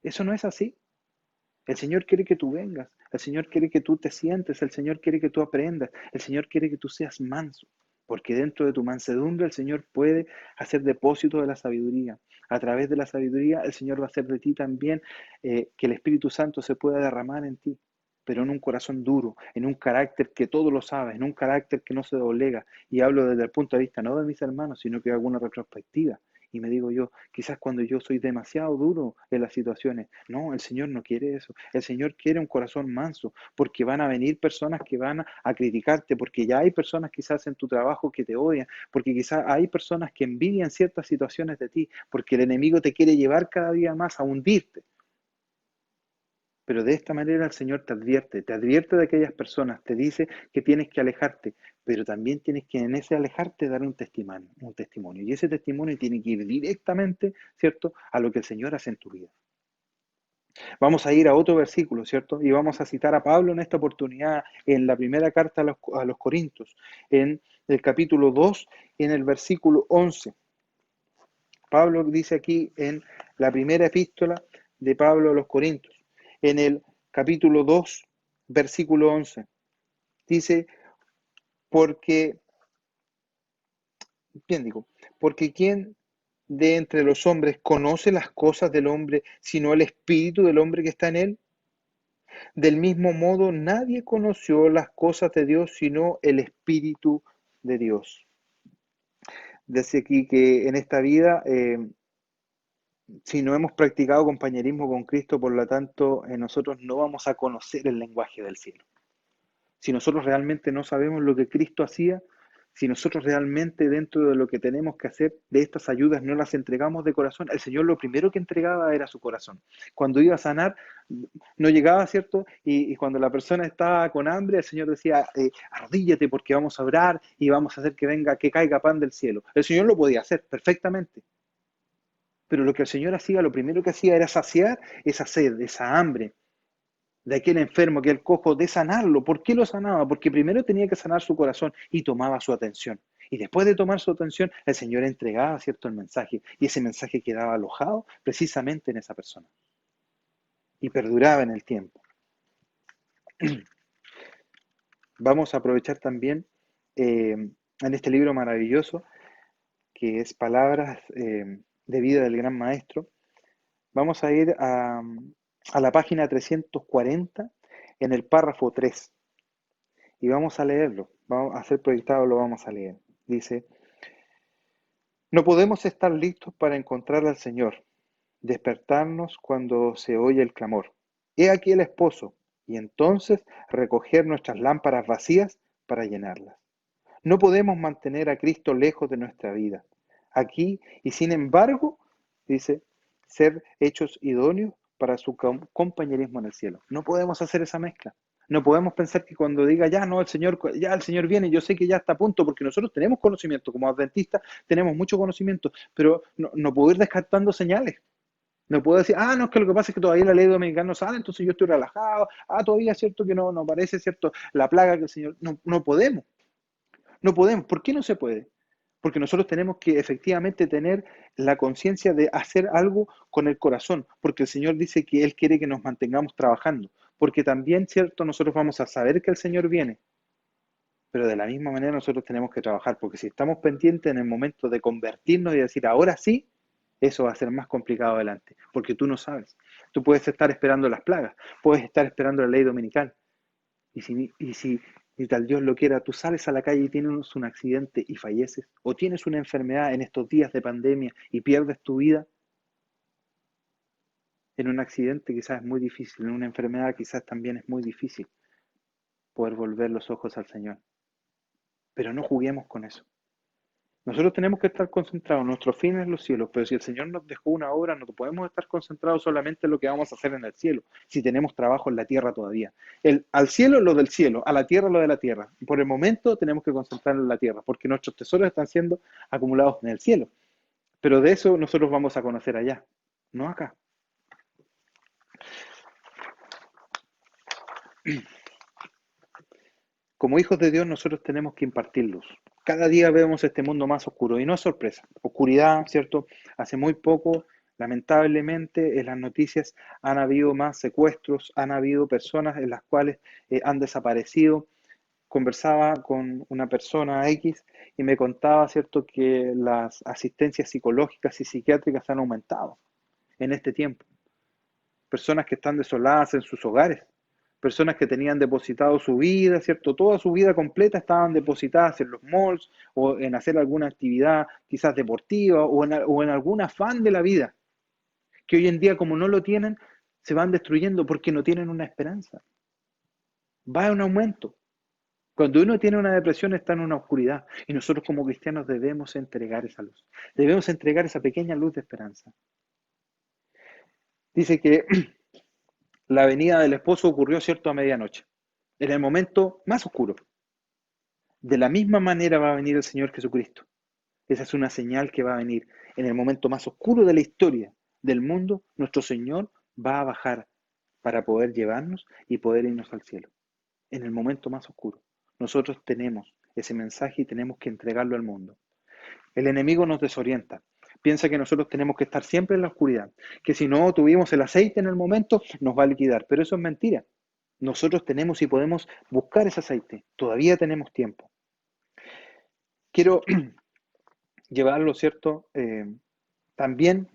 eso no es así. El Señor quiere que tú vengas, el Señor quiere que tú te sientes, el Señor quiere que tú aprendas, el Señor quiere que tú seas manso, porque dentro de tu mansedumbre el Señor puede hacer depósito de la sabiduría. A través de la sabiduría el Señor va a hacer de ti también que el Espíritu Santo se pueda derramar en ti, pero en un corazón duro, en un carácter que todo lo sabe, en un carácter que no se doblega. Y hablo desde el punto de vista no de mis hermanos, sino que hago una retrospectiva. Y me digo yo, quizás cuando yo soy demasiado duro en las situaciones, no, el Señor no quiere eso. El Señor quiere un corazón manso, porque van a venir personas que van a criticarte, porque ya hay personas quizás en tu trabajo que te odian, porque quizás hay personas que envidian ciertas situaciones de ti, porque el enemigo te quiere llevar cada día más a hundirte. Pero de esta manera el Señor te advierte de aquellas personas, te dice que tienes que alejarte, pero también tienes que en ese alejarte dar un testimonio. Y ese testimonio tiene que ir directamente, ¿cierto?, a lo que el Señor hace en tu vida. Vamos a ir a otro versículo, ¿cierto? Y vamos a citar a Pablo en esta oportunidad, en la primera carta a los Corintios, en el capítulo 2, en el versículo 11. Pablo dice aquí en la primera epístola de Pablo a los Corintios, en el capítulo 2, versículo 11, dice, porque ¿quién de entre los hombres conoce las cosas del hombre, sino el espíritu del hombre que está en él? Del mismo modo, nadie conoció las cosas de Dios, sino el espíritu de Dios. Dice aquí que en esta vida, si no hemos practicado compañerismo con Cristo, por lo tanto, nosotros no vamos a conocer el lenguaje del cielo. Si nosotros realmente no sabemos lo que Cristo hacía, si nosotros realmente dentro de lo que tenemos que hacer de estas ayudas no las entregamos de corazón, el Señor lo primero que entregaba era su corazón. Cuando iba a sanar, no llegaba, ¿cierto? Y cuando la persona estaba con hambre, el Señor decía, arrodíllate porque vamos a orar y vamos a hacer que caiga pan del cielo. El Señor lo podía hacer perfectamente. Pero lo que el Señor hacía, lo primero que hacía era saciar esa sed, esa hambre de aquel enfermo, aquel cojo, de sanarlo. ¿Por qué lo sanaba? Porque primero tenía que sanar su corazón y tomaba su atención. Y después de tomar su atención, el Señor entregaba, ¿cierto?, el mensaje. Y ese mensaje quedaba alojado precisamente en esa persona. Y perduraba en el tiempo. Vamos a aprovechar también en este libro maravilloso, que es Palabras de vida del Gran Maestro. Vamos a ir a la página 340 en el párrafo 3 y vamos a leerlo, vamos a ser proyectado, lo vamos a leer. Dice, no podemos estar listos para encontrar al Señor, despertarnos cuando se oye el clamor. He aquí el esposo, y entonces recoger nuestras lámparas vacías para llenarlas. No podemos mantener a Cristo lejos de nuestra vida, aquí, y sin embargo, dice, ser hechos idóneos para su compañerismo en el cielo. No podemos hacer esa mezcla. No podemos pensar que cuando diga ya no, ya el Señor viene, yo sé que ya está a punto, porque nosotros tenemos conocimiento, como adventistas tenemos mucho conocimiento, pero no puedo ir descartando señales. No puedo decir, no, es que lo que pasa es que todavía la ley dominicana no sale, entonces yo estoy relajado, todavía es cierto que no parece cierto la plaga que el Señor. No podemos, no podemos. ¿Por qué no se puede? Porque nosotros tenemos que efectivamente tener la conciencia de hacer algo con el corazón, porque el Señor dice que Él quiere que nos mantengamos trabajando, porque también, cierto, nosotros vamos a saber que el Señor viene, pero de la misma manera nosotros tenemos que trabajar, porque si estamos pendientes en el momento de convertirnos y decir, ahora sí, eso va a ser más complicado adelante, porque tú no sabes. Tú puedes estar esperando las plagas, puedes estar esperando la ley dominical, y tal Dios lo quiera, tú sales a la calle y tienes un accidente y falleces, o tienes una enfermedad en estos días de pandemia y pierdes tu vida. En un accidente quizás es muy difícil, en una enfermedad quizás también es muy difícil poder volver los ojos al Señor. Pero no juguemos con eso. Nosotros tenemos que estar concentrados, nuestro fin es los cielos, pero si el Señor nos dejó una obra, no podemos estar concentrados solamente en lo que vamos a hacer en el cielo, si tenemos trabajo en la tierra todavía. Al cielo lo del cielo, a la tierra lo de la tierra. Por el momento tenemos que concentrarnos en la tierra, porque nuestros tesoros están siendo acumulados en el cielo. Pero de eso nosotros vamos a conocer allá, no acá. Como hijos de Dios nosotros tenemos que impartir luz. Cada día vemos este mundo más oscuro y no es sorpresa. Oscuridad, ¿cierto? Hace muy poco, lamentablemente, en las noticias han habido más secuestros, han habido personas en las cuales han desaparecido. Conversaba con una persona X y me contaba, ¿cierto?, que las asistencias psicológicas y psiquiátricas han aumentado en este tiempo. Personas que están desoladas en sus hogares, personas que tenían depositado su vida, ¿cierto? Toda su vida completa estaban depositadas en los malls o en hacer alguna actividad quizás deportiva o en algún afán de la vida, que hoy en día como no lo tienen, se van destruyendo porque no tienen una esperanza. Va en aumento. Cuando uno tiene una depresión está en una oscuridad y nosotros como cristianos debemos entregar esa luz. Debemos entregar esa pequeña luz de esperanza. Dice que la venida del esposo ocurrió, ¿cierto?, a medianoche, en el momento más oscuro. De la misma manera va a venir el Señor Jesucristo. Esa es una señal que va a venir. En el momento más oscuro de la historia del mundo, nuestro Señor va a bajar para poder llevarnos y poder irnos al cielo. En el momento más oscuro. Nosotros tenemos ese mensaje y tenemos que entregarlo al mundo. El enemigo nos desorienta. Piensa que nosotros tenemos que estar siempre en la oscuridad, que si no tuvimos el aceite en el momento, nos va a liquidar. Pero eso es mentira. Nosotros tenemos y podemos buscar ese aceite. Todavía tenemos tiempo. Quiero llevarlo, ¿cierto? También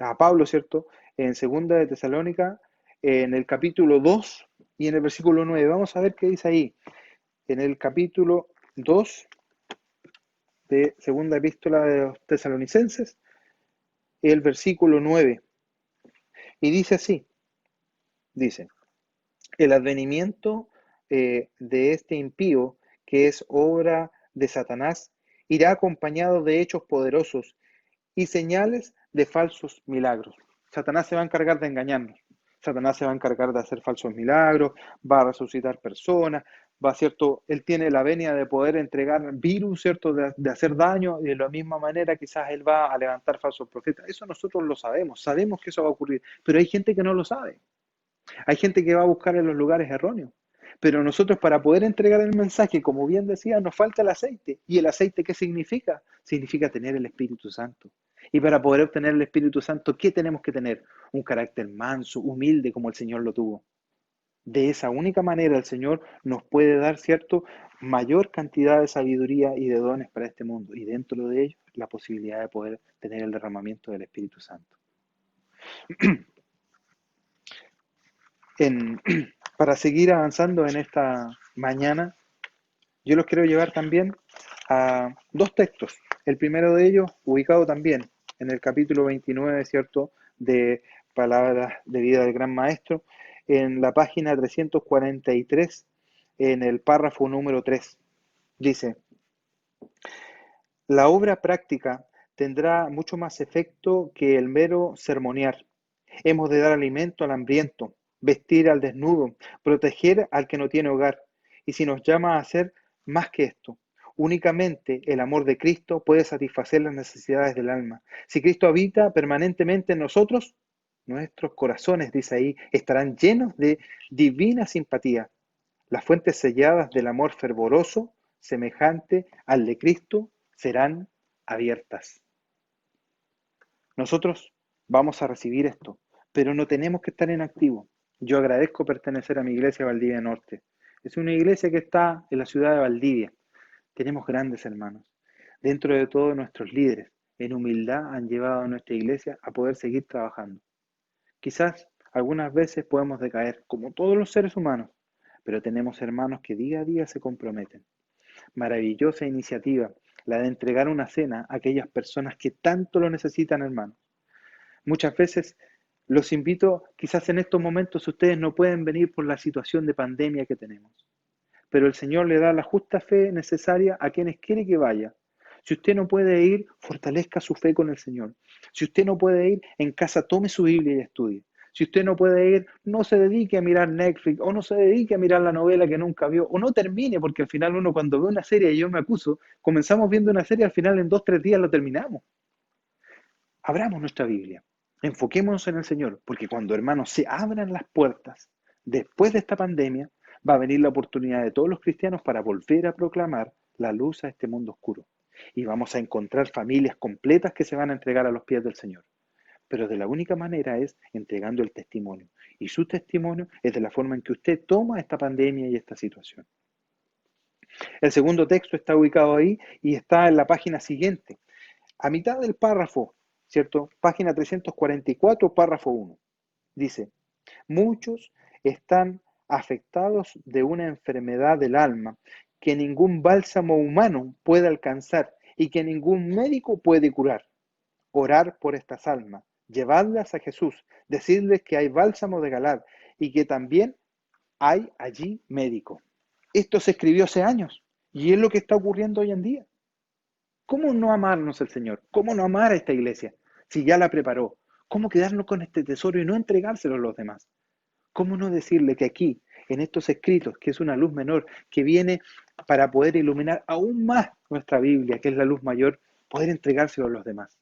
a Pablo, ¿cierto? En 2 de Tesalónica, en el capítulo 2 y en el versículo 9. Vamos a ver qué dice ahí. En el capítulo 2 de segunda epístola de los tesalonicenses, el versículo 9. Y dice así, dice, el advenimiento de este impío, que es obra de Satanás, irá acompañado de hechos poderosos y señales de falsos milagros. Satanás se va a encargar de engañarnos. Satanás se va a encargar de hacer falsos milagros, va a resucitar personas, ¿cierto? Él tiene la venia de poder entregar virus, ¿cierto? De hacer daño, y de la misma manera quizás él va a levantar falsos profetas. Eso nosotros lo sabemos que eso va a ocurrir, pero hay gente que no lo sabe. Hay gente que va a buscar en los lugares erróneos. Pero nosotros para poder entregar el mensaje, como bien decía, nos falta el aceite. ¿Y el aceite qué significa? Significa tener el Espíritu Santo. Y para poder obtener el Espíritu Santo, ¿qué tenemos que tener? Un carácter manso, humilde, como el Señor lo tuvo. De esa única manera el Señor nos puede dar, ¿cierto?, mayor cantidad de sabiduría y de dones para este mundo. Y dentro de ellos, la posibilidad de poder tener el derramamiento del Espíritu Santo. Para seguir avanzando en esta mañana, yo los quiero llevar también a dos textos. El primero de ellos, ubicado también en el capítulo 29, ¿cierto?, de Palabras de Vida del Gran Maestro, en la página 343, en el párrafo número 3. Dice, la obra práctica tendrá mucho más efecto que el mero sermonear. Hemos de dar alimento al hambriento, vestir al desnudo, proteger al que no tiene hogar. Y si nos llama a hacer más que esto, únicamente el amor de Cristo puede satisfacer las necesidades del alma. Si Cristo habita permanentemente en nosotros, nuestros corazones, dice ahí, estarán llenos de divina simpatía. Las fuentes selladas del amor fervoroso, semejante al de Cristo, serán abiertas. Nosotros vamos a recibir esto, pero no tenemos que estar inactivos. Yo agradezco pertenecer a mi iglesia Valdivia Norte. Es una iglesia que está en la ciudad de Valdivia. Tenemos grandes hermanos. Dentro de todos nuestros líderes, en humildad han llevado a nuestra iglesia a poder seguir trabajando. Quizás algunas veces podemos decaer, como todos los seres humanos, pero tenemos hermanos que día a día se comprometen. Maravillosa iniciativa, la de entregar una cena a aquellas personas que tanto lo necesitan, hermanos. Muchas veces los invito, quizás en estos momentos ustedes no pueden venir por la situación de pandemia que tenemos, pero el Señor le da la justa fe necesaria a quienes quiere que vaya. Si usted no puede ir, fortalezca su fe con el Señor. Si usted no puede ir, en casa tome su Biblia y estudie. Si usted no puede ir, no se dedique a mirar Netflix o no se dedique a mirar la novela que nunca vio o no termine, porque al final uno cuando ve una serie, y yo me acuso, comenzamos viendo una serie, al final en 2 o 3 días lo terminamos. Abramos nuestra Biblia, enfoquémonos en el Señor, porque cuando, hermanos, se abran las puertas después de esta pandemia, va a venir la oportunidad de todos los cristianos para volver a proclamar la luz a este mundo oscuro. Y vamos a encontrar familias completas que se van a entregar a los pies del Señor. Pero de la única manera es entregando el testimonio. Y su testimonio es de la forma en que usted toma esta pandemia y esta situación. El segundo texto está ubicado ahí y está en la página siguiente. A mitad del párrafo, ¿cierto? Página 344, párrafo 1. Dice, muchos están afectados de una enfermedad del alma que ningún bálsamo humano puede alcanzar y que ningún médico puede curar. Orar por estas almas, llevarlas a Jesús, decirles que hay bálsamo de Galad y que también hay allí médico. Esto se escribió hace años y es lo que está ocurriendo hoy en día. ¿Cómo no amarnos el Señor? ¿Cómo no amar a esta iglesia si ya la preparó? ¿Cómo quedarnos con este tesoro y no entregárselo a los demás? ¿Cómo no decirle que aquí, en estos escritos, que es una luz menor, que viene para poder iluminar aún más nuestra Biblia, que es la luz mayor, poder entregárselo a los demás?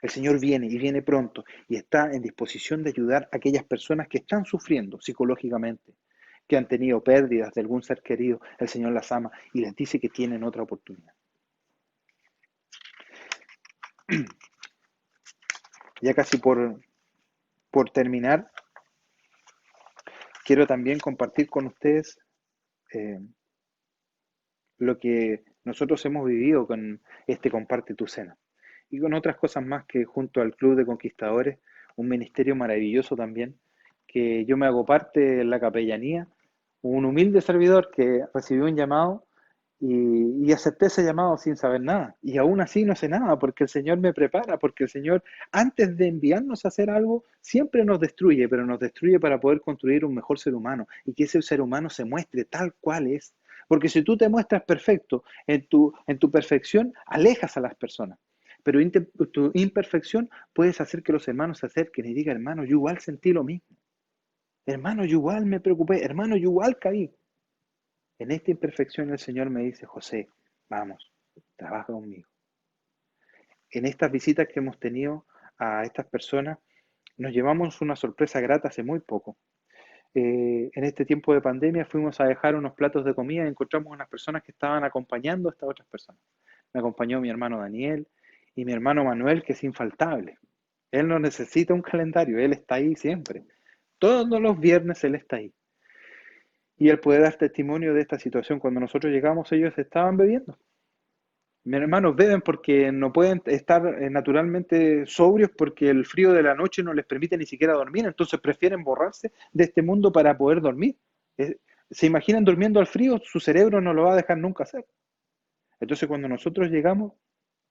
El Señor viene y viene pronto y está en disposición de ayudar a aquellas personas que están sufriendo psicológicamente, que han tenido pérdidas de algún ser querido. El Señor las ama y les dice que tienen otra oportunidad. Ya casi por terminar, quiero también compartir con ustedes lo que nosotros hemos vivido con este Comparte tu Cena y con otras cosas más que junto al Club de Conquistadores, un ministerio maravilloso también, que yo me hago parte en la capellanía, un humilde servidor que recibió un llamado y acepté ese llamado sin saber nada. Y aún así no sé nada, porque el Señor me prepara, porque el Señor, antes de enviarnos a hacer algo, siempre nos destruye, pero nos destruye para poder construir un mejor ser humano y que ese ser humano se muestre tal cual es. Porque si tú te muestras perfecto en tu perfección, alejas a las personas. Pero tu imperfección puedes hacer que los hermanos se acerquen y digan, hermano, yo igual sentí lo mismo. Hermano, yo igual me preocupé. Hermano, yo igual caí. En esta imperfección el Señor me dice, José, vamos, trabaja conmigo. En estas visitas que hemos tenido a estas personas, nos llevamos una sorpresa grata hace muy poco. En este tiempo de pandemia fuimos a dejar unos platos de comida y encontramos unas personas que estaban acompañando a estas otras personas. Me acompañó mi hermano Daniel y mi hermano Manuel, que es infaltable. Él no necesita un calendario, él está ahí siempre. Todos los viernes él está ahí. Y él puede dar testimonio de esta situación. Cuando nosotros llegamos, ellos estaban bebiendo. Mis hermanos beben porque no pueden estar naturalmente sobrios porque el frío de la noche no les permite ni siquiera dormir. Entonces prefieren borrarse de este mundo para poder dormir. Se imaginan durmiendo al frío, su cerebro no lo va a dejar nunca hacer. Entonces cuando nosotros llegamos,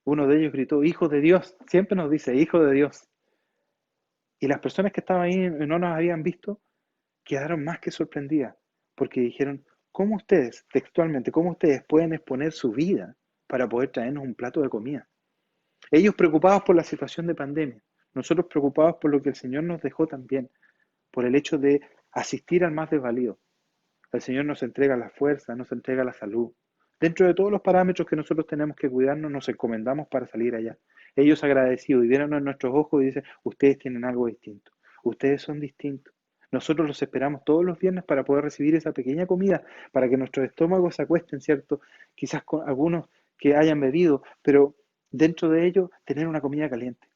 uno de ellos gritó, Hijo de Dios. Siempre nos dice, Hijo de Dios. Y las personas que estaban ahí y no nos habían visto, quedaron más que sorprendidas. Porque dijeron, ¿cómo ustedes, textualmente, cómo ustedes pueden exponer su vida para poder traernos un plato de comida? Ellos preocupados por la situación de pandemia, nosotros preocupados por lo que el Señor nos dejó también, por el hecho de asistir al más desvalido. El Señor nos entrega la fuerza, nos entrega la salud. Dentro de todos los parámetros que nosotros tenemos que cuidarnos, nos encomendamos para salir allá. Ellos agradecidos y vieron en nuestros ojos y dicen, ustedes tienen algo distinto, ustedes son distintos. Nosotros los esperamos todos los viernes para poder recibir esa pequeña comida, para que nuestros estómagos se acuesten, ¿cierto? Quizás con algunos que hayan bebido, pero dentro de ellos tener una comida caliente.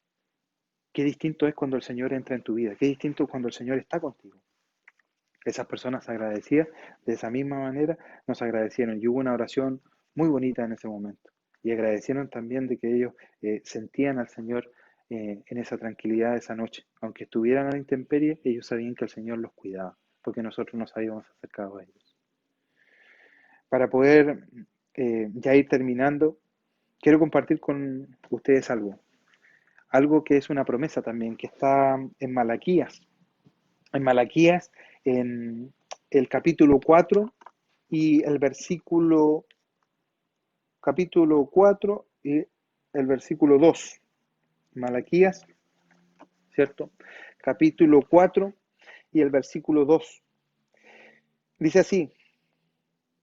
Qué distinto es cuando el Señor entra en tu vida, qué distinto es cuando el Señor está contigo. Esas personas agradecidas, de esa misma manera, nos agradecieron y hubo una oración muy bonita en ese momento. Y agradecieron también de que ellos sentían al Señor en esa tranquilidad de esa noche. Aunque estuvieran a la intemperie, ellos sabían que el Señor los cuidaba, porque nosotros nos habíamos acercado a ellos. Para poder ya ir terminando, quiero compartir con ustedes algo que es una promesa también, que está en Malaquías. En Malaquías, en el capítulo 4 y el capítulo 4 y el versículo 2. Malaquías, ¿cierto? Capítulo 4 y el versículo 2. Dice así,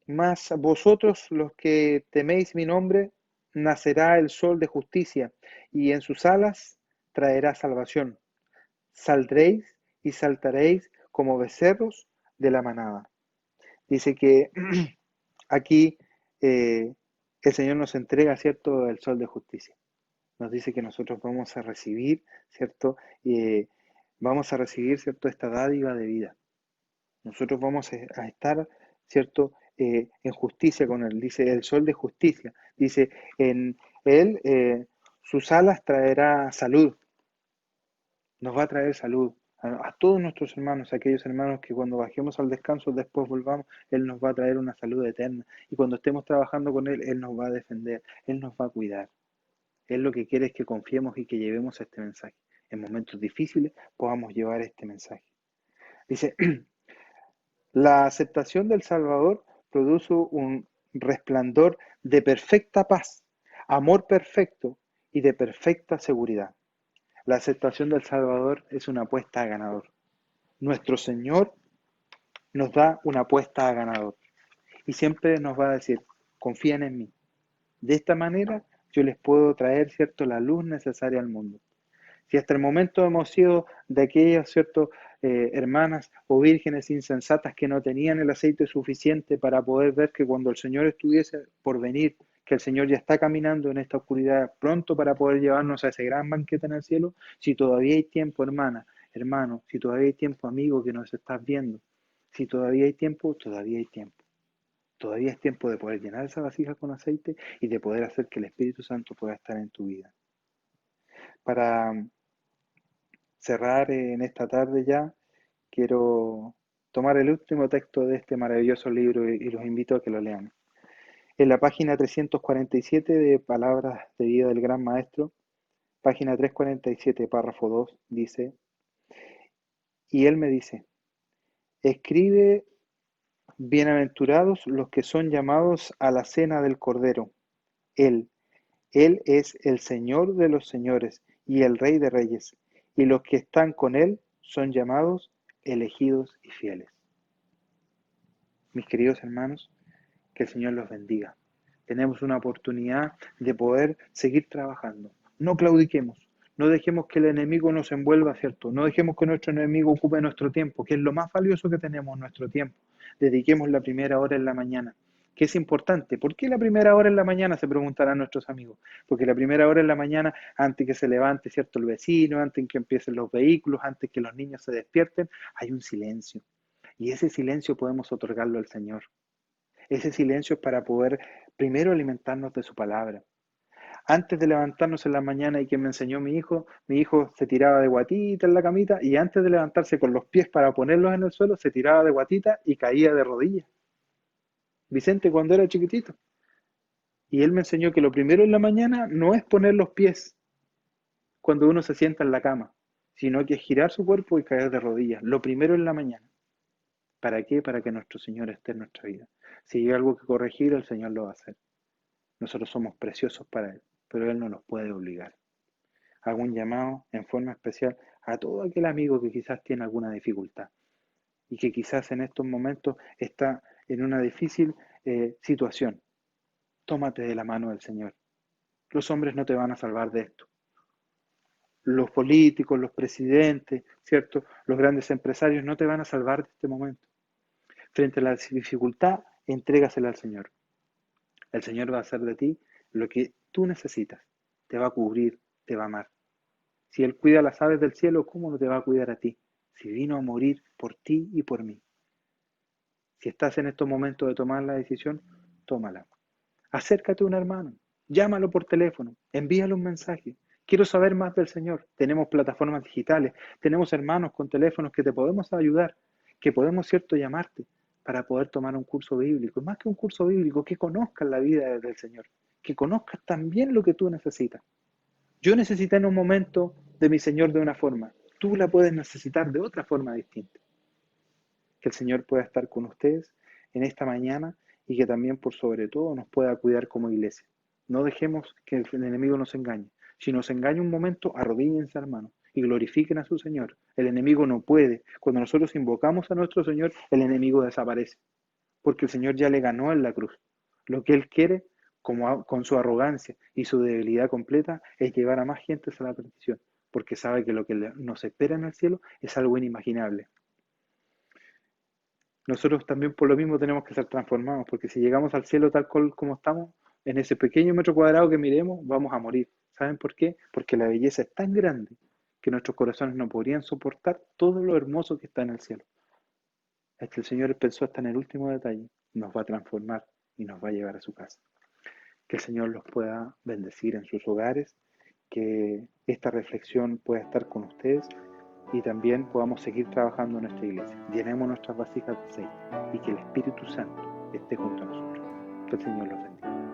mas vosotros los que teméis mi nombre, nacerá el sol de justicia, y en sus alas traerá salvación. Saldréis y saltaréis como becerros de la manada. Dice que aquí el Señor nos entrega, ¿cierto?, el sol de justicia. Nos dice que nosotros vamos a recibir, ¿cierto? Vamos a recibir, ¿cierto?, esta dádiva de vida. Nosotros vamos a estar, ¿cierto?, en justicia con Él. Dice el sol de justicia. Dice, en Él sus alas traerá salud. Nos va a traer salud. A todos nuestros hermanos, aquellos hermanos que cuando bajemos al descanso, después volvamos, Él nos va a traer una salud eterna. Y cuando estemos trabajando con Él, Él nos va a defender, Él nos va a cuidar. Él lo que quiere es que confiemos y que llevemos este mensaje. En momentos difíciles podamos llevar este mensaje. Dice, la aceptación del Salvador produce un resplandor de perfecta paz, amor perfecto y de perfecta seguridad. La aceptación del Salvador es una apuesta a ganador. Nuestro Señor nos da una apuesta a ganador y siempre nos va a decir, confíen en mí. De esta manera yo les puedo traer, ¿cierto?, la luz necesaria al mundo. Si hasta el momento hemos sido de aquellas, ¿cierto?, hermanas o vírgenes insensatas que no tenían el aceite suficiente para poder ver que cuando el Señor estuviese por venir, que el Señor ya está caminando en esta oscuridad pronto para poder llevarnos a ese gran banquete en el cielo, si todavía hay tiempo, hermana, hermano, si todavía hay tiempo, amigo, que nos estás viendo, si todavía hay tiempo, todavía hay tiempo. Todavía es tiempo de poder llenar esa vasija con aceite y de poder hacer que el Espíritu Santo pueda estar en tu vida. Para cerrar en esta tarde ya, quiero tomar el último texto de este maravilloso libro y los invito a que lo lean. En la página 347 de Palabras de Vida del Gran Maestro, página 347, párrafo 2, dice, y él me dice, escribe, bienaventurados los que son llamados a la cena del Cordero. Él es el Señor de los señores y el Rey de reyes, y los que están con Él son llamados, elegidos y fieles. Mis queridos hermanos, que el Señor los bendiga. Tenemos una oportunidad de poder seguir trabajando. No claudiquemos, no dejemos que el enemigo nos envuelva, ¿cierto? No dejemos que nuestro enemigo ocupe nuestro tiempo, que es lo más valioso que tenemos, nuestro tiempo. Dediquemos la primera hora en la mañana, que es importante. ¿Por qué la primera hora en la mañana? Se preguntarán nuestros amigos. Porque la primera hora en la mañana, antes que se levante, ¿cierto?, el vecino, antes que empiecen los vehículos, antes que los niños se despierten, hay un silencio. Y ese silencio podemos otorgarlo al Señor. Ese silencio es para poder primero alimentarnos de su palabra. Antes de levantarnos en la mañana, y que me enseñó mi hijo se tiraba de guatita en la camita y antes de levantarse con los pies para ponerlos en el suelo, se tiraba de guatita y caía de rodillas. Vicente cuando era chiquitito. Y él me enseñó que lo primero en la mañana no es poner los pies cuando uno se sienta en la cama, sino que es girar su cuerpo y caer de rodillas. Lo primero en la mañana. ¿Para qué? Para que nuestro Señor esté en nuestra vida. Si hay algo que corregir, el Señor lo va a hacer. Nosotros somos preciosos para Él, pero Él no nos puede obligar. Hago un llamado en forma especial a todo aquel amigo que quizás tiene alguna dificultad. y que quizás en estos momentos está en una difícil situación. Tómate de la mano del Señor. Los hombres no te van a salvar de esto. Los políticos, los presidentes, ¿cierto? Los grandes empresarios no te van a salvar de este momento. Frente a la dificultad, entrégasela al Señor. El Señor va a hacer de ti lo que tú necesitas. Te va a cubrir, te va a amar. Si Él cuida a las aves del cielo, ¿cómo no te va a cuidar a ti? Si vino a morir por ti y por mí. Si estás en estos momentos de tomar la decisión, tómala. Acércate a un hermano, llámalo por teléfono, envíale un mensaje. Quiero saber más del Señor. Tenemos plataformas digitales, tenemos hermanos con teléfonos que te podemos ayudar, que podemos, cierto, llamarte para poder tomar un curso bíblico. Más que un curso bíblico, que conozcas la vida del Señor, que conozcas también lo que tú necesitas. Yo necesité en un momento de mi Señor de una forma, tú la puedes necesitar de otra forma distinta. Que el Señor pueda estar con ustedes en esta mañana y que también por sobre todo nos pueda cuidar como iglesia. No dejemos que el enemigo nos engañe. Si nos engaña un momento, arrodíllense, hermanos, y glorifiquen a su Señor. El enemigo no puede. Cuando nosotros invocamos a nuestro Señor, el enemigo desaparece, porque el Señor ya le ganó en la cruz. Lo que Él quiere, con su arrogancia y su debilidad completa, es llevar a más gentes a la perdición, porque sabe que lo que nos espera en el cielo es algo inimaginable. Nosotros también por lo mismo tenemos que ser transformados, porque si llegamos al cielo tal cual como estamos, en ese pequeño metro cuadrado que miremos, vamos a morir. ¿Saben por qué? Porque la belleza es tan grande que nuestros corazones no podrían soportar todo lo hermoso que está en el cielo. Es que el Señor pensó hasta en el último detalle, nos va a transformar y nos va a llevar a su casa. Que el Señor los pueda bendecir en sus hogares, que esta reflexión pueda estar con ustedes y también podamos seguir trabajando en nuestra iglesia. Llenemos nuestras vasijas de aceite y que el Espíritu Santo esté junto a nosotros. Que el Señor los bendiga.